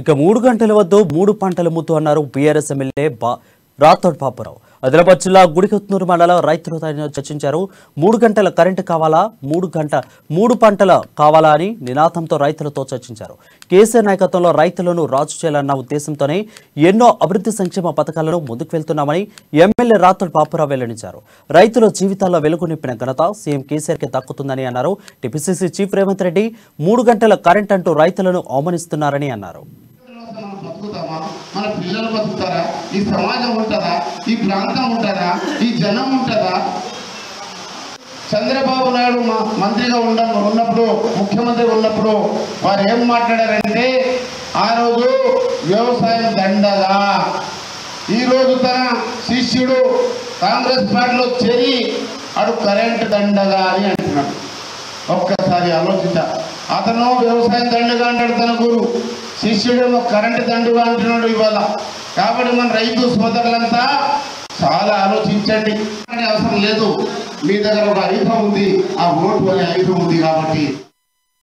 ఇక 3 గంటల వద్దు 3 పంటల ముద్దు అన్నారు బీఆర్ఎస్ ఎమ్మెల్యే రాథోడ్ పాపురావు. ఆదిలాబాద్ జిల్లా గుడికొత్నూరు మండల రైతులతో చర్చించారు. 3 గంటల కరెంటు కావాలా, 3 పంటల కావాలా అని నినాదంతో రైతులతో చర్చించారు. కేసీఆర్ నాయకత్వంలో రైతులను రాజు చేయాలన్న ఉద్దేశంతోనే ఎన్నో అభివృద్ధి సంక్షేమ పథకాలను ముందుకు వెళ్తున్నామని ఎమ్మెల్యే రాథోడ్ పాపురావు వెల్లడించారు. రైతుల జీవితాల్లో వెలుగు నింపిన ఘనత సీఎం కేసీఆర్కి దక్కుతుందని అన్నారు. టీపీసీసీ చీఫ్ రేవంత్ రెడ్డి 3 గంటల కరెంట్ అంటూ రైతులను అవమానిస్తున్నారని అన్నారు. మన పిల్లలు బతుకుతారా? ఈ సమాజం ఉంటుందా? ఈ ప్రాంతం ఉంటుందా? ఈ జనం ఉంటుందా? చంద్రబాబు నాయుడు మంత్రిగా ఉన్నప్పుడు, ముఖ్యమంత్రి ఉన్నప్పుడు వారు ఏం మాట్లాడారంటే, ఆ రోజు వ్యవసాయం దండగా, ఈరోజు తన శిష్యుడు కాంగ్రెస్ పార్టీలో చేరి అడు కరెంటు దండగా అని అంటున్నాడు. ఒక్కసారి ఆలోచించ. అతను వ్యవసాయం దండగా అంటాడు తన గురు, శిష్యుడేమో కరెంటు దండుగా అంటున్నాడు ఇవాళ. కాబట్టి మన రైతు సోదరులంతా చాలా ఆలోచించండి. అవసరం లేదు, మీ దగ్గర ఒక ఆయుధం ఉంది, ఆ ఓటు అనే ఆయుధం ఉంది కాబట్టి